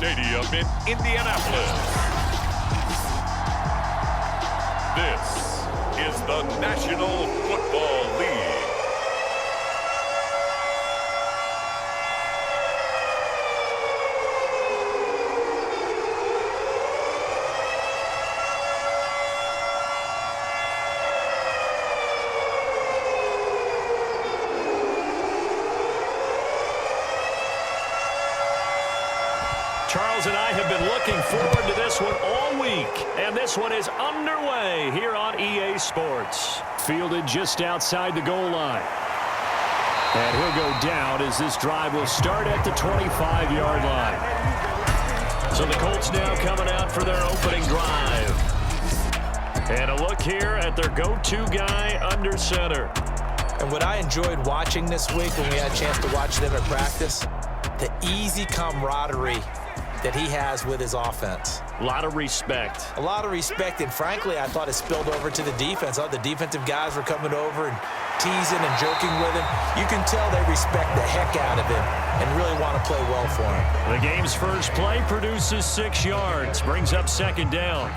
Stadium in Indianapolis. This is the National Football League. Charles and I have been looking forward to this one all week, and this one is underway here on EA Sports. Fielded just outside the goal line. And he'll go down as this drive will start at the 25-yard line. So the Colts now coming out for their opening drive. And a look here at their go-to guy under center. And what I enjoyed watching this week when we had a chance to watch them at practice, the easy camaraderie that he has with his offense. A lot of respect. A lot of respect, and frankly, I thought it spilled over to the defense. I thought the defensive guys were coming over and teasing and joking with him. You can tell they respect the heck out of him and really want to play well for him. The game's first play produces 6 yards, brings up second down.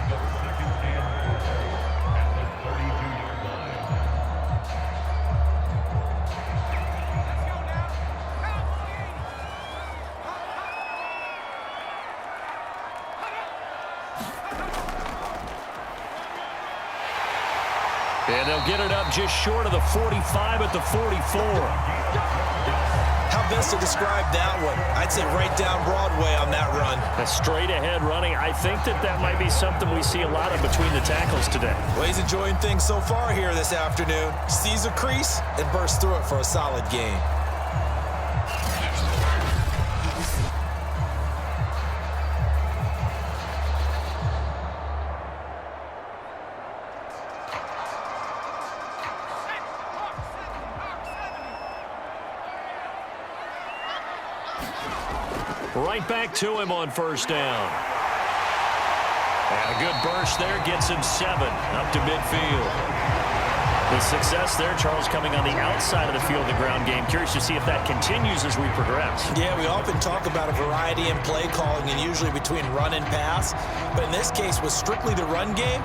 And they'll get it up just short of the 45 at the 44. How best to describe that one? I'd say right down Broadway on that run. A straight-ahead running. I think that might be something we see a lot of between the tackles today. Well, he's enjoying things so far here this afternoon. Sees a crease and bursts through it for a solid gain. Right back to him on first down. And a good burst there gets him 7 up to midfield. The success there, Charles, coming on the outside of the field, the ground game. Curious to see if that continues as we progress. Yeah, we often talk about a variety in play calling and usually between run and pass. But in this case, with strictly the run game,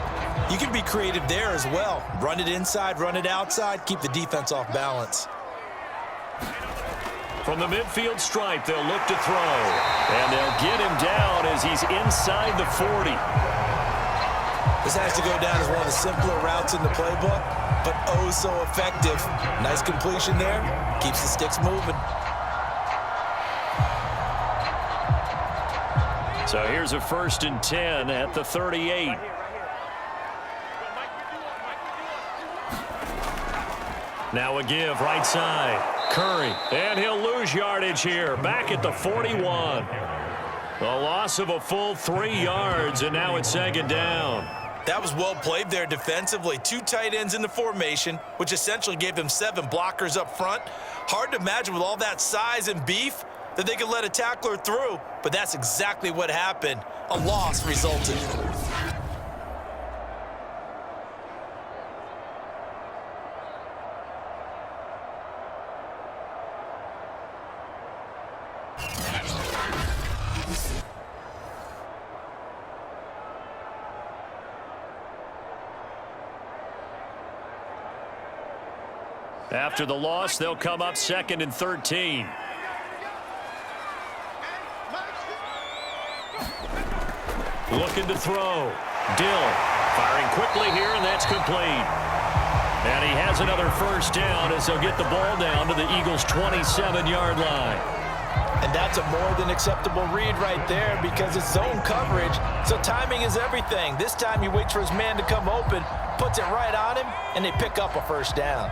you can be creative there as well. Run it inside, run it outside, keep the defense off balance. From the midfield stripe, they'll look to throw. And they'll get him down as he's inside the 40. This has to go down as one of the simpler routes in the playbook, but oh so effective. Nice completion there. Keeps the sticks moving. So here's a 1st and 10 at the 38. Now a give right side. Curry, and he'll lose yardage here. Back at the 41. A loss of a full 3 yards, and now it's second down. That was well played there defensively. 2 tight ends in the formation, which essentially gave them 7 blockers up front. Hard to imagine with all that size and beef that they could let a tackler through, but that's exactly what happened. A loss resulted. After the loss, they'll come up 2nd and 13. Looking to throw. Dill firing quickly here, and that's complete. And he has another first down as they'll get the ball down to the Eagles' 27-yard line. And that's a more than acceptable read right there because it's zone coverage, so timing is everything. This time he waits for his man to come open, puts it right on him, and they pick up a first down.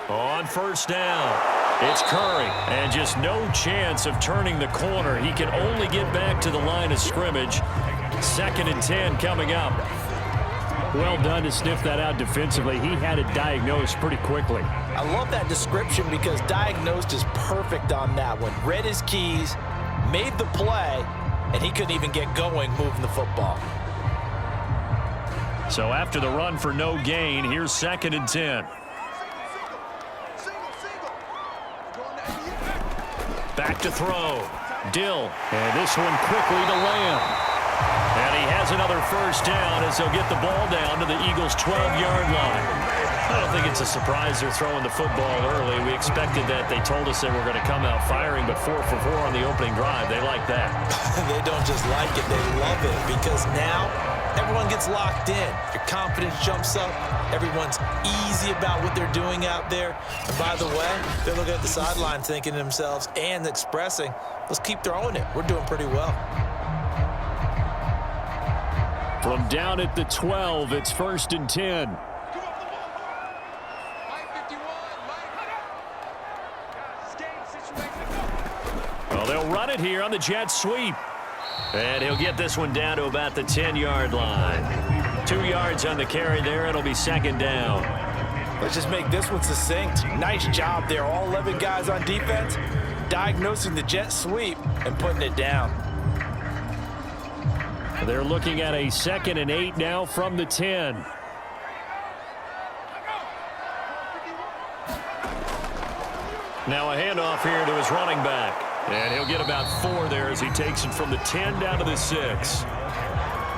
On first down, it's Curry, and just no chance of turning the corner. He can only get back to the line of scrimmage. 2nd and 10 coming up. Well done to sniff that out defensively. He had it diagnosed pretty quickly. I love that description because diagnosed is perfect on that one. Read his keys, made the play, and he couldn't even get going moving the football. So after the run for no gain, here's 2nd and 10. Back to throw. Dill. And this one quickly to Lamb. And he has another first down as they'll get the ball down to the Eagles' 12-yard line. I don't think it's a surprise they're throwing the football early. We expected that. They told us they were going to come out firing, but 4 for 4 on the opening drive. They like that. They don't just like it, they love it, because now everyone gets locked in. Your confidence jumps up. Everyone's easy about what they're doing out there. And by the way, they're looking at the sideline thinking to themselves and expressing, let's keep throwing it. We're doing pretty well. From down at the 12, it's 1st and 10. Well, they'll run it here on the jet sweep. And he'll get this one down to about the 10-yard line. 2 yards on the carry there. It'll be 2nd down. Let's just make this one succinct. Nice job there. All 11 guys on defense diagnosing the jet sweep and putting it down. They're looking at a 2nd and 8 now from the 10. Now a handoff here to his running back. And he'll get about 4 there as he takes it from the 10 down to the 6.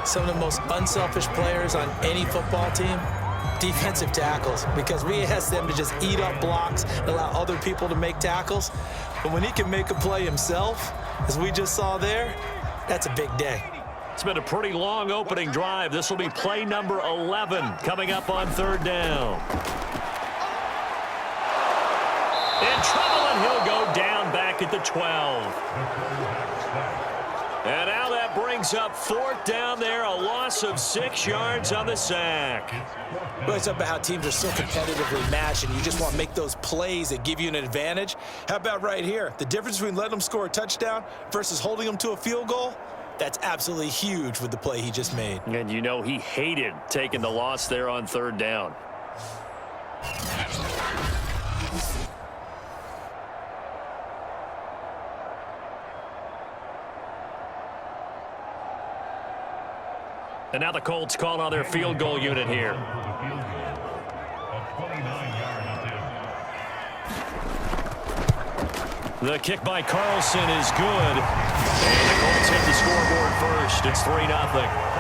Some of the most unselfish players on any football team, defensive tackles, because we ask them to just eat up blocks and allow other people to make tackles. But when he can make a play himself, as we just saw there, that's a big day. It's been a pretty long opening drive. This will be play number 11 coming up on 3rd down. In trouble, and he'll go down back at the 12. And now that brings up 4th down there, a loss of 6 yards on the sack. Well, it's about how teams are so competitively matched, and you just want to make those plays that give you an advantage. How about right here? The difference between letting them score a touchdown versus holding them to a field goal? That's absolutely huge with the play he just made. And you know he hated taking the loss there on 3rd down. And now the Colts call on their field goal unit here. The kick by Carlson is good. And the Colts hit the scoreboard first. It's 3-0.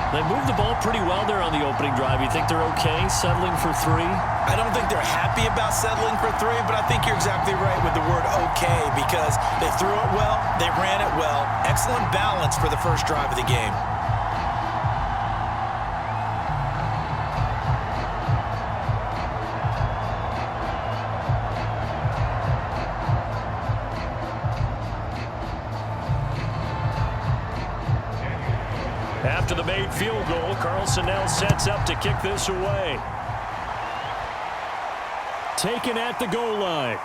They moved the ball pretty well there on the opening drive. You think they're okay settling for 3? I don't think they're happy about settling for 3, but I think you're exactly right with the word okay, because they threw it well, they ran it well. Excellent balance for the first drive of the game. After the made field goal, Carlson now sets up to kick this away. Taken at the goal line.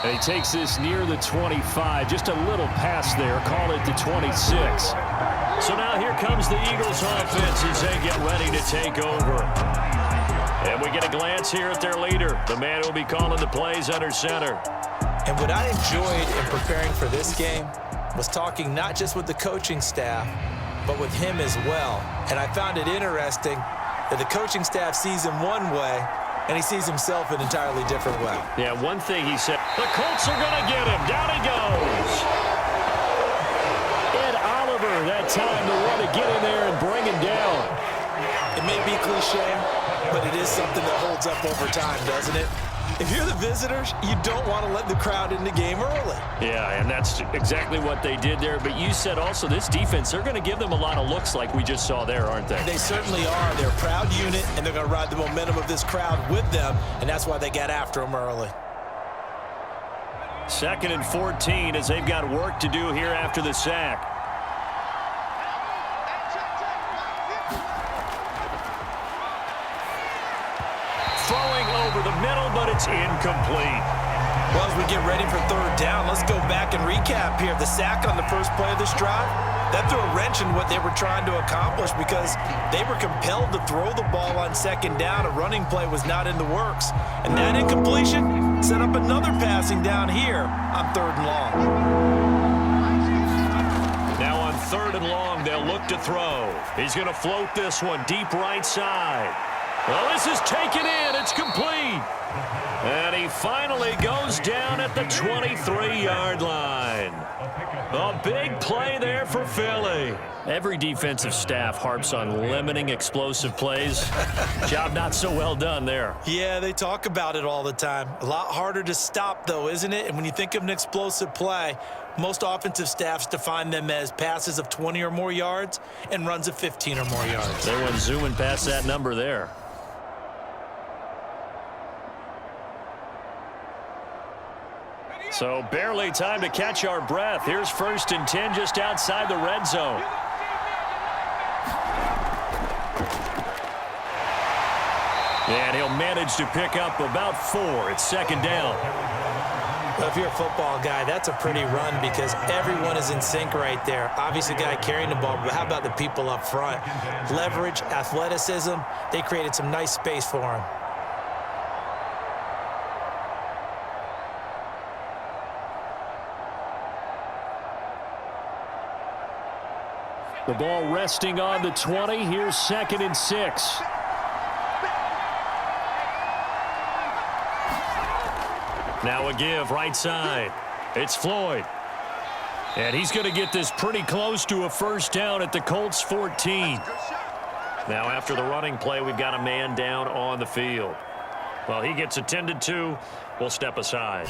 And he takes this near the 25. Just a little pass there. Call it the 26. So now here comes the Eagles offense as they get ready to take over. And we get a glance here at their leader, the man who will be calling the plays under center. And what I enjoyed in preparing for this game was talking not just with the coaching staff, but with him as well. And I found it interesting that the coaching staff sees him one way, and he sees himself an entirely different way. Yeah, one thing he said, the Colts are going to get him. Down he goes. Ed Oliver, that time to want to get in there and bring him down. It may be cliche, but it is something that holds up over time, doesn't it? If you're the visitors, you don't want to let the crowd in the game early. Yeah, and that's exactly what they did there. But you said also this defense, they're going to give them a lot of looks like we just saw there, aren't they? They certainly are. They're a proud unit, and they're going to ride the momentum of this crowd with them, and that's why they got after them early. 2nd and 14 as they've got work to do here after the sack. Throwing over the middle, but it's incomplete. Well, as we get ready for 3rd down, let's go back and recap here. The sack on the first play of this drive, that threw a wrench in what they were trying to accomplish because they were compelled to throw the ball on 2nd down. A running play was not in the works. And that incompletion set up another passing down here on 3rd and long. Now on 3rd 3rd and long. They'll look to throw. He's going to float this one deep right side. Well, this is taken in. It's complete. And he finally goes down at the 23-yard line. A big play there for Philly. Every defensive staff harps on limiting explosive plays. Job not so well done there. Yeah, they talk about it all the time. A lot harder to stop, though, isn't it? And when you think of an explosive play, most offensive staffs define them as passes of 20 or more yards and runs of 15 or more yards. They went zooming past that number there. So barely time to catch our breath. Here's 1st and 10 just outside the red zone. And he'll manage to pick up about 4. It's 2nd down. Well, if you're a football guy, that's a pretty run because everyone is in sync right there. Obviously, the guy carrying the ball, but how about the people up front? Leverage, athleticism, they created some nice space for him. The ball resting on the 20. Here's 2nd and 6. Now a give right side. It's Floyd. And he's going to get this pretty close to a 1st down at the Colts 14. Now after the running play, we've got a man down on the field. Well, he gets attended to. We'll step aside.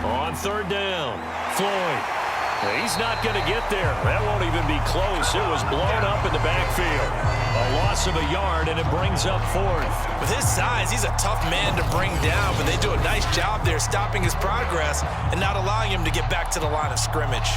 On 3rd down, Floyd. He's not going to get there. That won't even be close. It was blown up in the backfield. A loss of a yard, and it brings up 4th. With his size, he's a tough man to bring down, but they do a nice job there stopping his progress and not allowing him to get back to the line of scrimmage.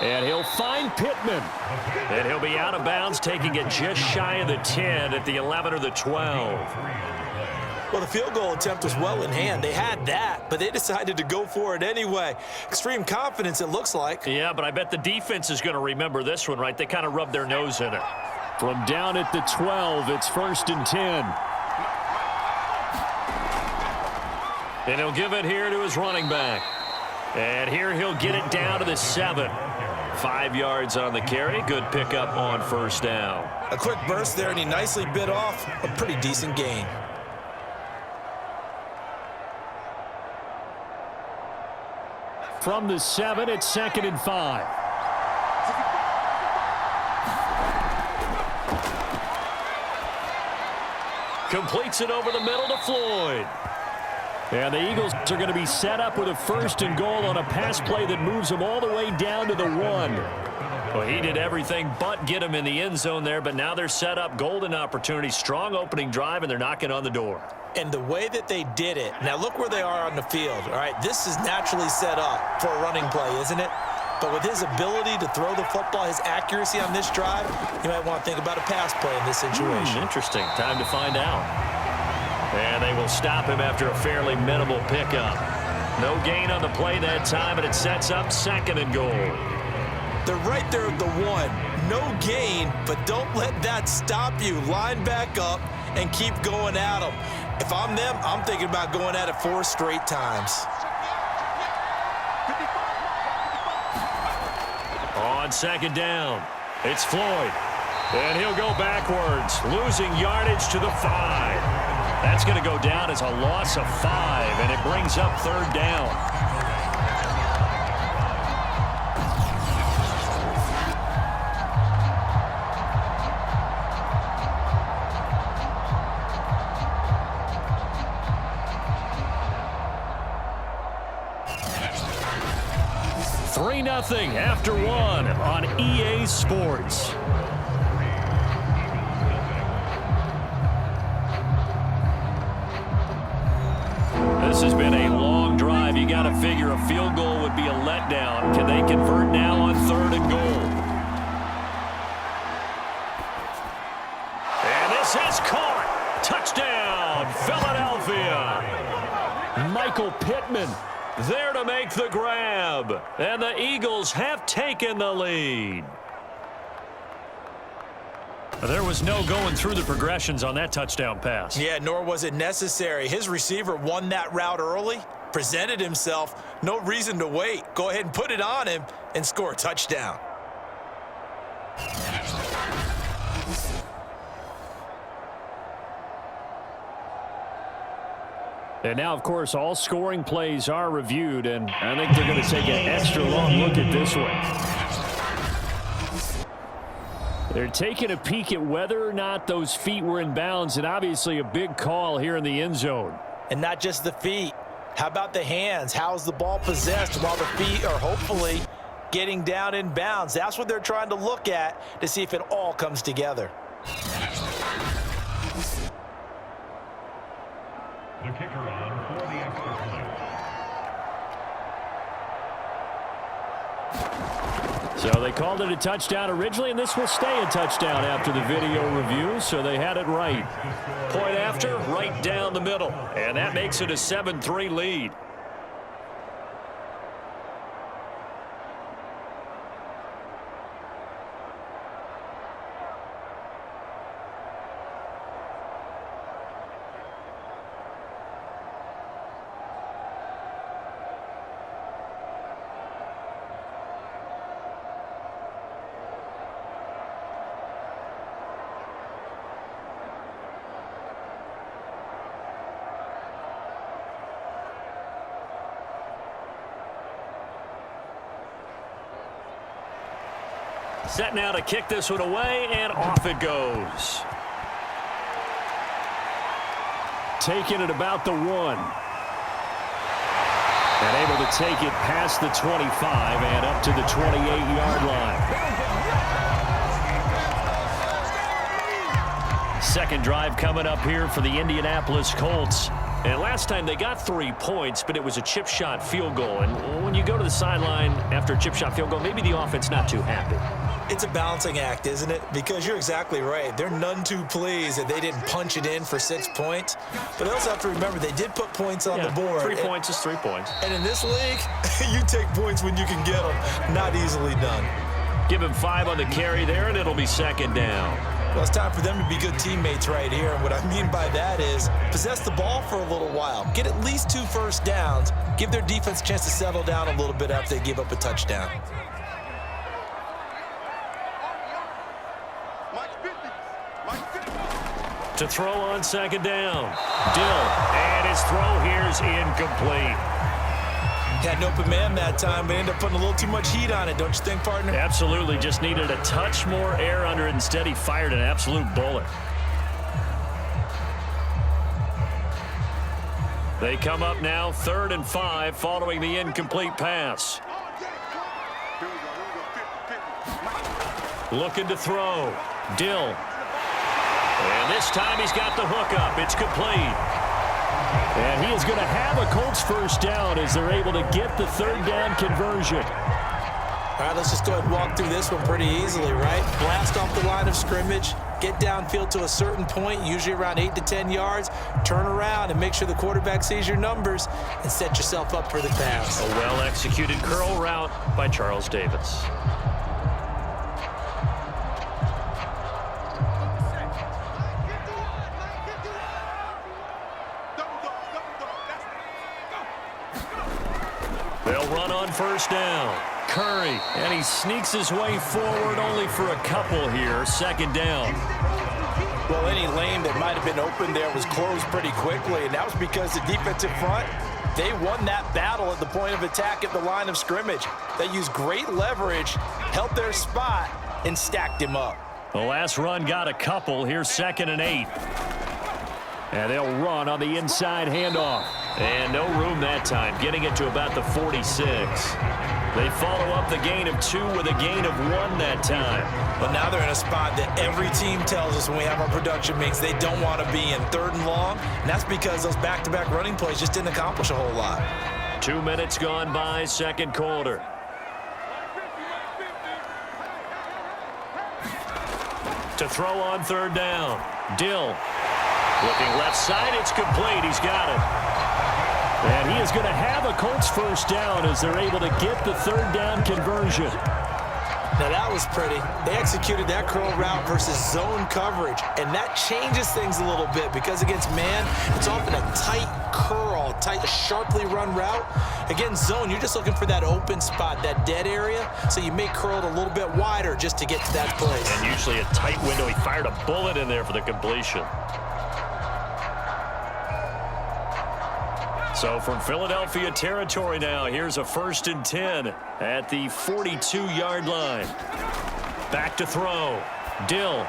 And he'll find Pittman. And he'll be out of bounds, taking it just shy of the 10 at the 11 or the 12. Well, the field goal attempt was well in hand. They had that, but they decided to go for it anyway. Extreme confidence, it looks like. Yeah, but I bet the defense is going to remember this one, right? They kind of rubbed their nose in it. From down at the 12, it's 1st and 10. And he'll give it here to his running back. And here he'll get it down to the 7. 5 yards on the carry. Good pickup on 1st down. A quick burst there, and he nicely bit off a pretty decent gain. From the 7, it's 2nd and 5. Completes it over the middle to Floyd. And the Eagles are going to be set up with a 1st and goal on a pass play that moves them all the way down to the 1. Well, he did everything but get him in the end zone there, but now they're set up. Golden opportunity, strong opening drive, and they're knocking on the door. And the way that they did it, now look where they are on the field. All right, this is naturally set up for a running play, isn't it? But with his ability to throw the football, his accuracy on this drive, you might want to think about a pass play in this situation. Interesting. Time to find out. And they will stop him after a fairly minimal pickup. No gain on the play that time, and it sets up 2nd and goal. They're right there at the 1. No gain, but don't let that stop you. Line back up and keep going at them. If I'm them, I'm thinking about going at it 4 straight times. On 2nd down, it's Floyd. And he'll go backwards, losing yardage to the 5. That's going to go down as a loss of 5, and it brings up 3rd down. 3-0 after one on EA Sports. This has been a long drive. You got to figure a field goal would be a letdown. Can they convert now on 3rd and goal? And this is caught. Touchdown, Philadelphia. Michael Pittman there to make the grab. And the Eagles have taken the lead. There was no going through the progressions on that touchdown pass. Yeah, nor was it necessary. His receiver won that route early, presented himself, no reason to wait. Go ahead and put it on him and score a touchdown. And now, of course, all scoring plays are reviewed, and I think they're going to take an extra long look at this one. They're taking a peek at whether or not those feet were in bounds, and obviously a big call here in the end zone. And not just the feet. How about the hands? How's the ball possessed while the feet are hopefully getting down in bounds? That's what they're trying to look at to see if it all comes together. The kicker on for the extra point. So they called it a touchdown originally, and this will stay a touchdown after the video review, so they had it right. Point after, right down the middle, and that makes it a 7-3 lead. Set now to kick this one away, and off it goes. Taking it about the 1. And able to take it past the 25 and up to the 28-yard line. Second drive coming up here for the Indianapolis Colts. And last time they got 3 points, but it was a chip shot field goal. And when you go to the sideline after a chip shot field goal, maybe the offense not too happy. It's a balancing act, isn't it? Because you're exactly right. They're none too pleased that they didn't punch it in for 6 points. But they also have to remember they did put points on the board. 3 points is 3 points. And in this league, you take points when you can get them. Not easily done. Give him 5 on the carry there, and it'll be second down. Well, it's time for them to be good teammates right here. And what I mean by that is possess the ball for a little while. Get at least 2 first downs. Give their defense a chance to settle down a little bit after they give up a touchdown. To throw on second down. Dill, and his throw here is incomplete. Had an open man that time, but ended up putting a little too much heat on it, don't you think, partner? Absolutely. Just needed a touch more air under it. Instead, he fired an absolute bullet. They come up now 3rd and 5 following the incomplete pass. Looking to throw. Dill. And this time he's got the hook up. It's complete. And he is going to have a Colts first down as they're able to get the 3rd down conversion. All right, let's just go ahead and walk through this one pretty easily, right? Blast off the line of scrimmage, get downfield to a certain point, usually around 8 to 10 yards, turn around and make sure the quarterback sees your numbers and set yourself up for the pass. A well-executed curl route by Charles Davis. They'll run on first down. Curry, and he sneaks his way forward only for a couple here. Second down. Well, any lane that might have been open there was closed pretty quickly, and that was because the defensive front, they won that battle at the point of attack at the line of scrimmage. They used great leverage, held their spot, and stacked him up. The last run got a couple. Here's 2nd and 8. And they'll run on the inside handoff. And no room that time, getting it to about the 46. They follow up the gain of 2 with a gain of 1 that time. But now they're in a spot that every team tells us when we have our production meetings they don't want to be in, 3rd and long. And that's because those back-to-back running plays just didn't accomplish a whole lot. 2 minutes gone by, second quarter. To throw on 3rd down. Dill. Looking left side, it's complete. He's got it. And he is going to have a Colts first down as they're able to get the 3rd down conversion. Now that was pretty. They executed that curl route versus zone coverage, and that changes things a little bit because against man, it's often a tight curl, tight, sharply run route. Against zone, you're just looking for that open spot, that dead area, so you may curl it a little bit wider just to get to that place. And usually a tight window. He fired a bullet in there for the completion. So from Philadelphia territory now, here's a 1st and 10 at the 42-yard line. Back to throw. Dill.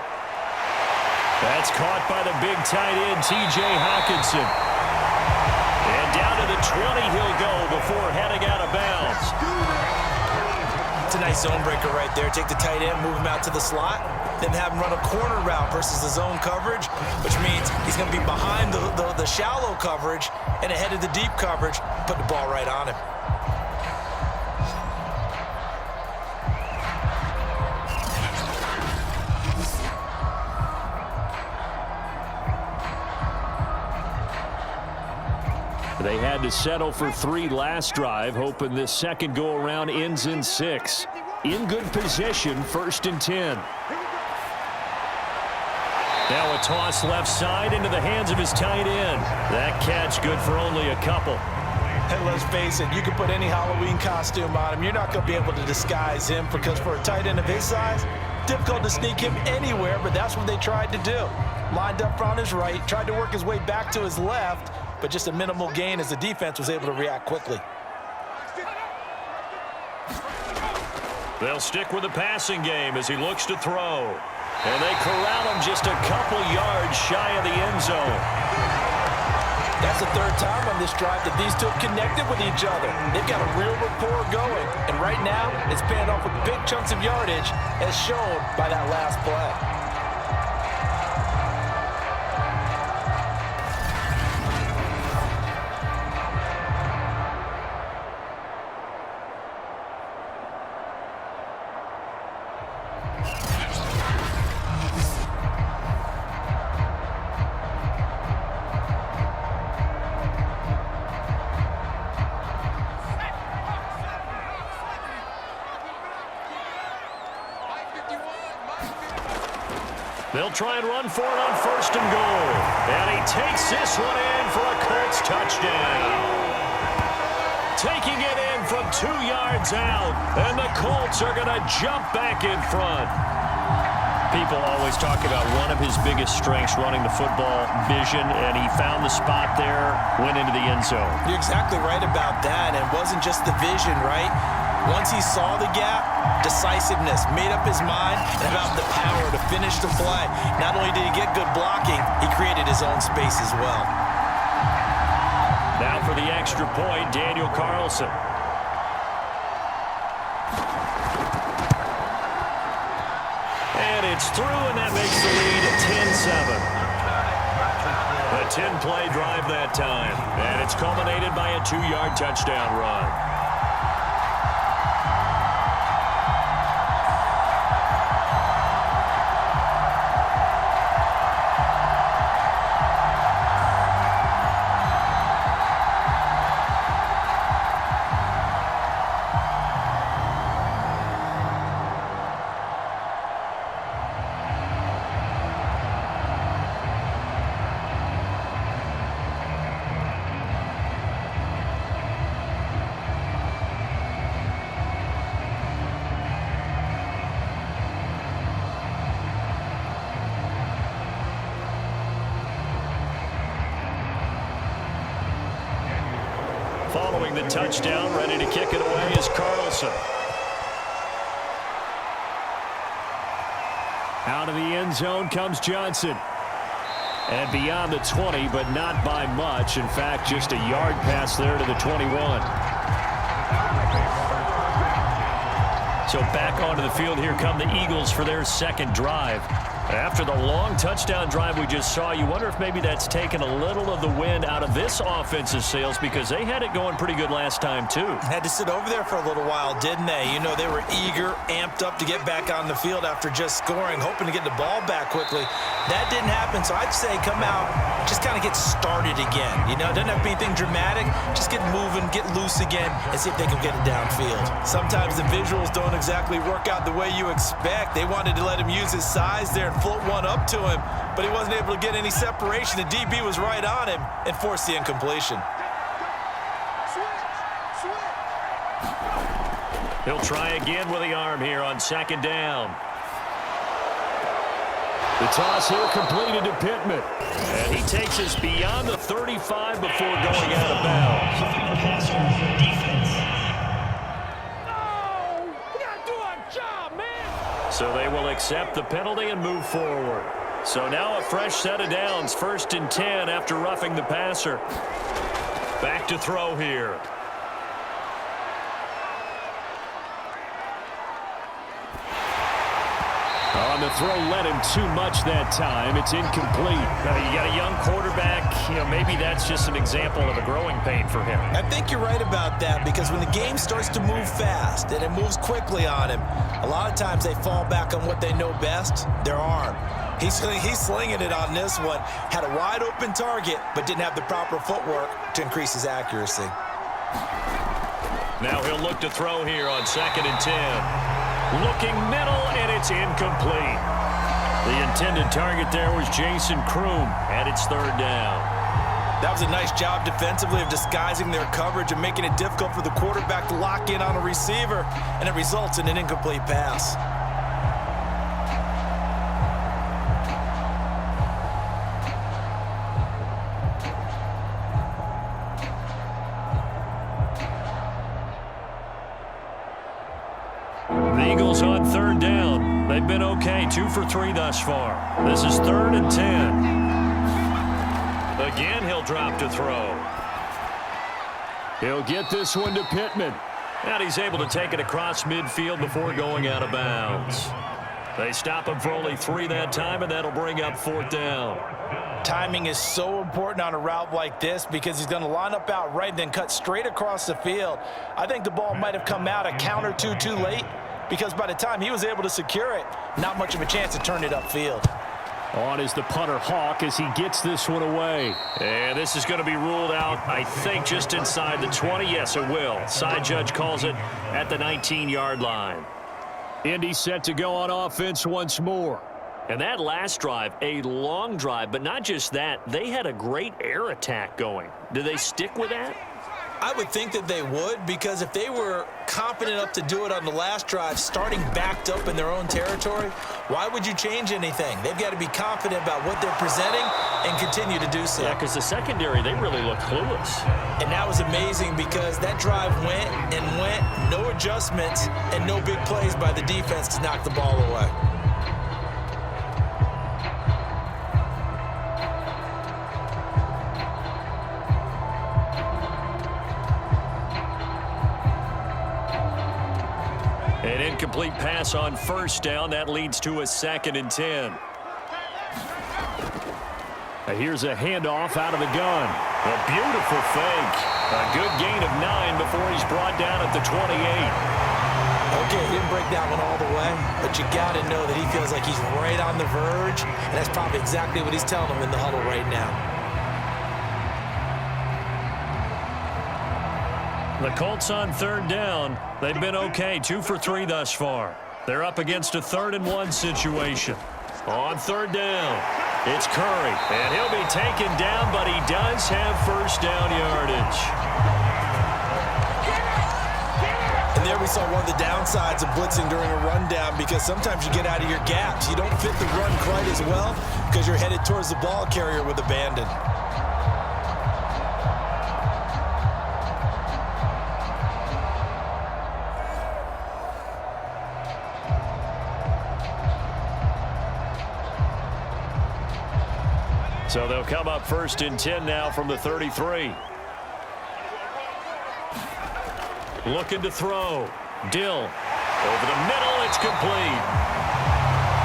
That's caught by the big tight end, T.J. Hockenson. And down to the 20 he'll go before heading out of bounds. It's a nice zone breaker right there. Take the tight end, move him out to the slot, then have him run a corner route versus the zone coverage, which means he's going to be behind the shallow coverage and ahead of the deep coverage, put the ball right on him. They had to settle for 3 last drive, hoping this second go-around ends in 6. In good position, 1st and 10. Now a toss left side into the hands of his tight end. That catch good for only a couple. And let's face it, you can put any Halloween costume on him. You're not going to be able to disguise him because for a tight end of his size, difficult to sneak him anywhere, but that's what they tried to do. Lined up on his right, tried to work his way back to his left, but just a minimal gain as the defense was able to react quickly. They'll stick with the passing game as he looks to throw. And they corral him just a couple yards shy of the end zone. That's the 3rd time on this drive that these two have connected with each other. They've got a real rapport going. And right now, it's paying off with big chunks of yardage as shown by that last play. They'll try and run for it on 1st and goal. And he takes this one in for a Colts touchdown. Taking it in from 2 yards out. And the Colts are going to jump back in front. People always talk about one of his biggest strengths running the football, vision, and he found the spot there, went into the end zone. You're exactly right about that. It wasn't just the vision, right? Once he saw the gap, decisiveness, made up his mind, and about the power to finish the play. Not only did he get good blocking, he created his own space as well. Now for the extra point, Daniel Carlson. And it's through, and that makes the lead 10-7. A 10-play drive that time, and it's culminated by a 2-yard touchdown run. Following the touchdown, ready to kick it away is Carlson. Out of the end zone comes Johnson. And beyond the 20, but not by much. In fact, just a yard pass there to the 21. So back onto the field, here come the Eagles for their second drive. After the long touchdown drive we just saw, you wonder if maybe that's taken a little of the wind out of this offense's sails, because they had it going pretty good last time too. Had to sit over there for a little while, didn't they? You know, they were eager, amped up to get back on the field after just scoring, hoping to get the ball back quickly. That didn't happen, so I'd say come out, just kind of get started again. You know, it doesn't have to be anything dramatic. Just get moving, get loose again, and see if they can get it downfield. Sometimes the visuals don't exactly work out the way you expect. They wanted to let him use his size there and float one up to him, but he wasn't able to get any separation. The DB was right on him and forced the incompletion. He'll try again with the arm here on second down. The toss here completed to Pittman. And he takes us beyond the 35 before going out of bounds. So they will accept the penalty and move forward. So now a fresh set of downs, 1st and 10 after roughing the passer. Back to throw here. On the throw, led him too much that time. It's incomplete. You got a young quarterback. You know, maybe that's just an example of a growing pain for him. I think you're right about that, because when the game starts to move fast and it moves quickly on him, a lot of times they fall back on what they know best, their arm. He's slinging it on this one. Had a wide open target, but didn't have the proper footwork to increase his accuracy. Now he'll look to throw here on 2nd and 10. Looking middle, and it's incomplete. The intended target there was Jason Kroom, and it's 3rd down. That was a nice job defensively of disguising their coverage and making it difficult for the quarterback to lock in on a receiver, and it results in an incomplete pass. The Eagles on 3rd down. They've been okay, 2 for 3 thus far. This is 3rd and 10. Again, he'll drop to throw. He'll get this one to Pittman. And he's able to take it across midfield before going out of bounds. They stop him for only 3 that time, and that'll bring up 4th down. Timing is so important on a route like this, because he's going to line up out right and then cut straight across the field. I think the ball might have come out a count or two too late, because by the time he was able to secure it, not much of a chance to turn it upfield. On is the punter, Hawk, as he gets this one away. And this is going to be ruled out, I think, just inside the 20. Yes, it will. Side judge calls it at the 19-yard line. Indy set to go on offense once more. And that last drive, a long drive, but not just that. They had a great air attack going. Do they stick with that? I would think that they would, because if they were confident enough to do it on the last drive, starting backed up in their own territory, why would you change anything? They've got to be confident about what they're presenting and continue to do so. Yeah, because the secondary, they really look clueless. And that was amazing, because that drive went and went, no adjustments, and no big plays by the defense to knock the ball away. An incomplete pass on 1st down. That leads to a 2nd and 10. Here's a handoff out of the gun. A beautiful fake. A good gain of 9 before he's brought down at the 28. Okay, he didn't break that one all the way, but you got to know that he feels like he's right on the verge, and that's probably exactly what he's telling them in the huddle right now. The Colts on 3rd down. They've been okay, 2 for 3 thus far. They're up against a 3rd and 1 situation. On 3rd down, it's Curry, and he'll be taken down, but he does have 1st down yardage. And there we saw one of the downsides of blitzing during a rundown, because sometimes you get out of your gaps. You don't fit the run quite as well because you're headed towards the ball carrier with abandon. So they'll come up 1st and 10 now from the 33. Looking to throw. Dill. Over the middle, it's complete.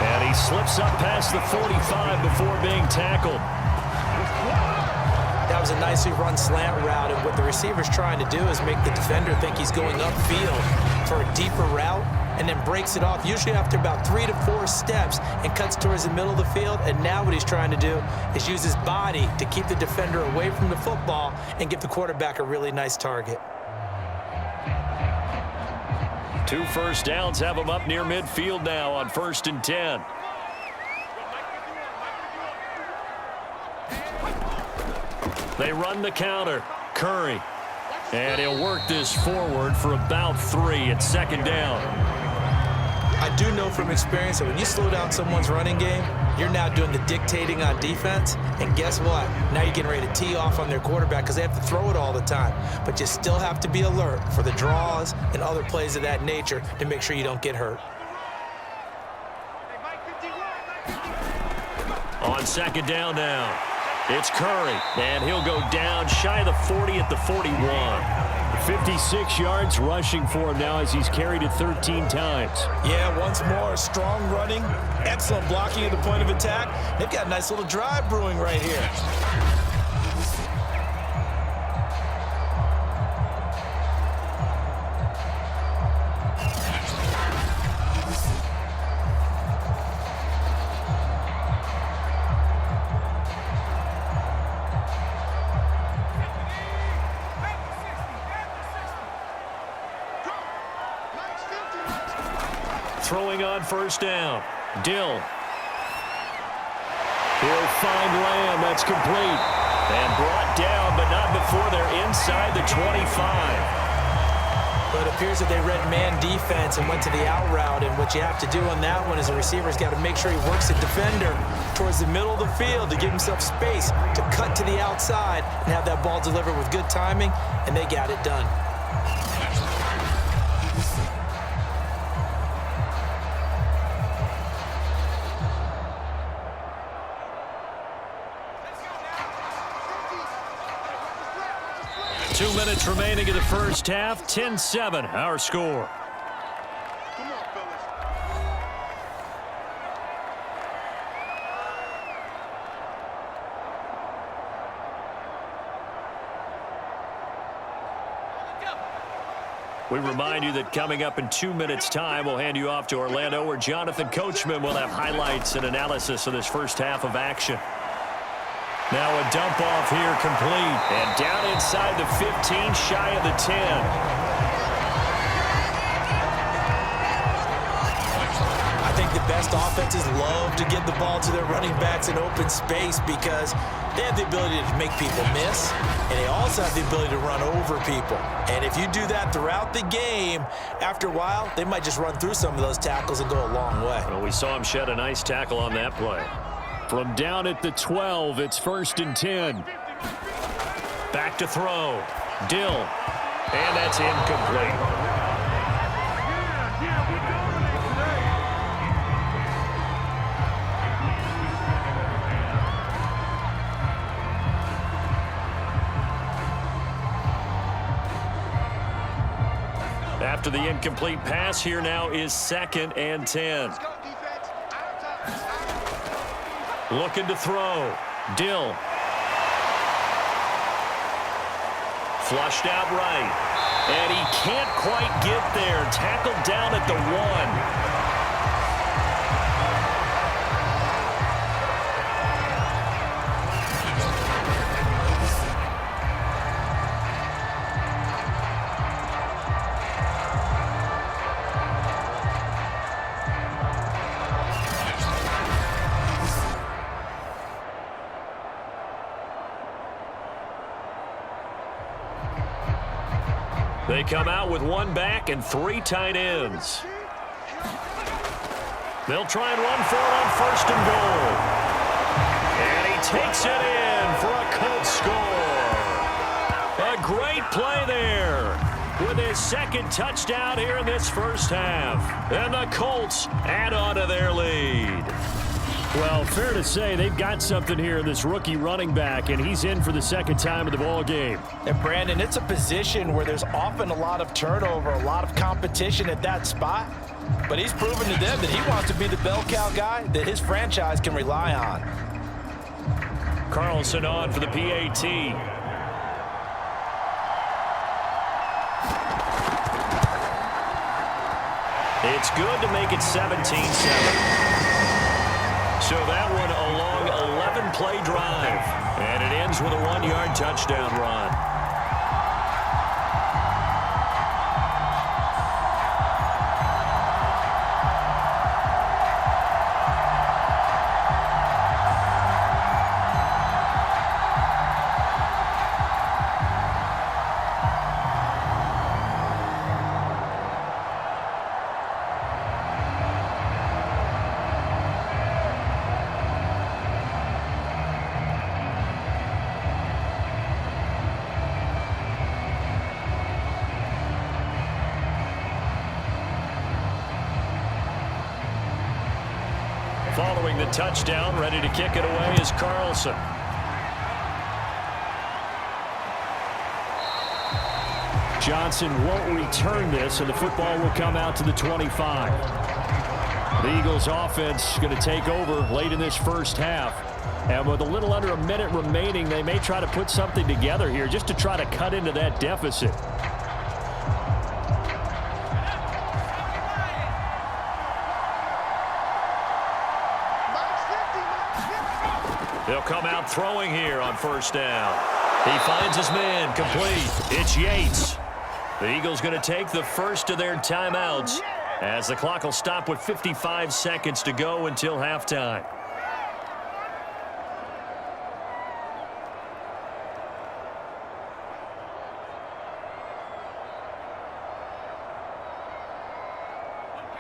And he slips up past the 45 before being tackled. That was a nicely run slant route, and what the receiver's trying to do is make the defender think he's going upfield for a deeper route, and then breaks it off, usually after about 3 to 4 steps, and cuts towards the middle of the field. And now what he's trying to do is use his body to keep the defender away from the football and give the quarterback a really nice target. 2 first downs have him up near midfield now on 1st and 10. They run the counter. Curry. And he'll work this forward for about 3 at 2nd down. I do know from experience that when you slow down someone's running game, you're now doing the dictating on defense. And guess what? Now you're getting ready to tee off on their quarterback because they have to throw it all the time. But you still have to be alert for the draws and other plays of that nature to make sure you don't get hurt. On 2nd down now, it's Curry. And he'll go down shy of the 40 at the 41. 56 yards rushing for him now as he's carried it 13 times. Yeah, once more, strong running, excellent blocking at the point of attack. They've got a nice little drive brewing right here. Throwing on 1st down. Dill. He'll find Lamb. That's complete. And brought down, but not before they're inside the 25. But it appears that they read man defense and went to the out route. And what you have to do on that one is a receiver's got to make sure he works the defender towards the middle of the field to give himself space to cut to the outside and have that ball delivered with good timing, and they got it done. Two minutes remaining in the first half. 10-7, our score. We remind you that coming up in 2 minutes' time, we'll hand you off to Orlando, where Jonathan Coachman will have highlights and analysis of this first half of action. Now a dump off here complete. And down inside the 15, shy of the 10. I think the best offenses love to get the ball to their running backs in open space because they have the ability to make people miss, and they also have the ability to run over people. And if you do that throughout the game, after a while, they might just run through some of those tackles and go a long way. Well, we saw him shed a nice tackle on that play. From down at the 12, it's 1st and 10. Back to throw. Dill. And that's incomplete. After the incomplete pass, here now is 2nd and 10. Looking to throw. Dill. Flushed out right. And he can't quite get there. Tackled down at the 1. They come out with 1 back and 3 tight ends. They'll try and run for it on 1st and goal. And he takes it in for a Colts score. A great play there with his 2nd touchdown here in this first half. And the Colts add on to their lead. Well, fair to say they've got something here in this rookie running back, and he's in for the 2nd time of the ball game. And Brandon, it's a position where there's often a lot of turnover, a lot of competition at that spot. But he's proven to them that he wants to be the bell cow guy that his franchise can rely on. Carlson on for the PAT. It's good to make it 17-7. So that one a long 11-play drive. And it ends with a 1-yard touchdown run. Following the touchdown, ready to kick it away is Carlson. Johnson won't return this, and the football will come out to the 25. The Eagles offense going to take over late in this first half. And with a little under a minute remaining, they may try to put something together here just to try to cut into that deficit. They'll come out throwing here on first down. He finds his man complete. It's Yates. The Eagles going to take the first of their timeouts as the clock will stop with 55 seconds to go until halftime.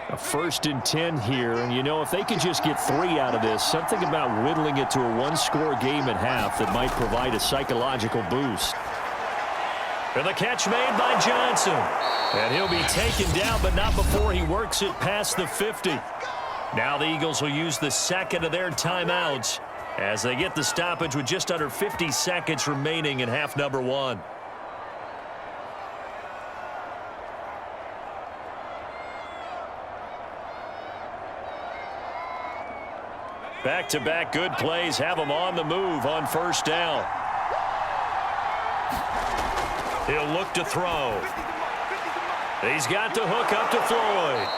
A 1st and 10 here, and you know, if they could just get 3 out of this, something about whittling it to a one-score game at half that might provide a psychological boost. And the catch made by Johnson. And he'll be taken down, but not before he works it past the 50. Now the Eagles will use the second of their timeouts as they get the stoppage with just under 50 seconds remaining in half number 1. Back-to-back good plays have him on the move on first down. He'll look to throw. He's got the hook up to Floyd.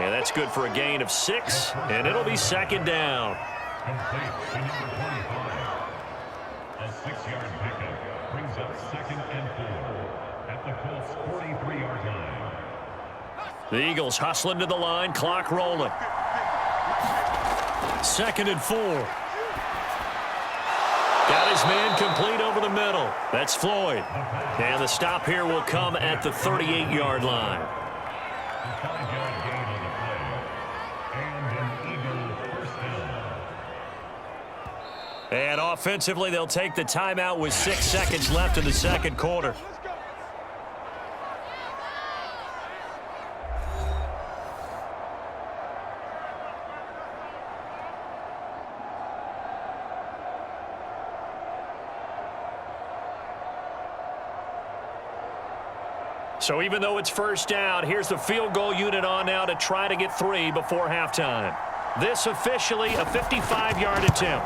And that's good for a gain of 6, and it'll be second down. Complete to number 25. A 6-yard pickup brings up 2nd and 4 at the Colts' 43-yard line. The Eagles hustling to the line, clock rolling. 2nd and 4. Got his man complete over the middle. That's Floyd. And the stop here will come at the 38-yard line. A 5-yard gain on the play. And an Eagle first down. And offensively, they'll take the timeout with 6 seconds left in the second quarter. So even though it's first down, here's the field goal unit on now to try to get 3 before halftime. This officially a 55-yard attempt.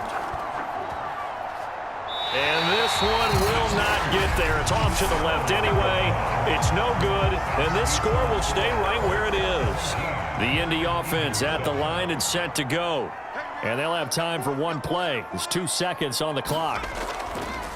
And this one will not get there. It's off to the left anyway. It's no good, and this score will stay right where it is. The Indy offense at the line and set to go. And they'll have time for one play. There's 2 seconds on the clock.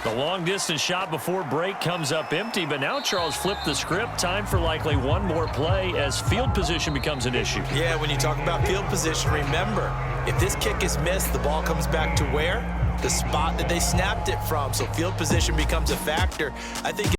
The long-distance shot before break comes up empty, but now Charles flipped the script. Time for likely one more play as field position becomes an issue. Yeah, when you talk about field position, remember, if this kick is missed, the ball comes back to where? The spot that they snapped it from. So field position becomes a factor. I think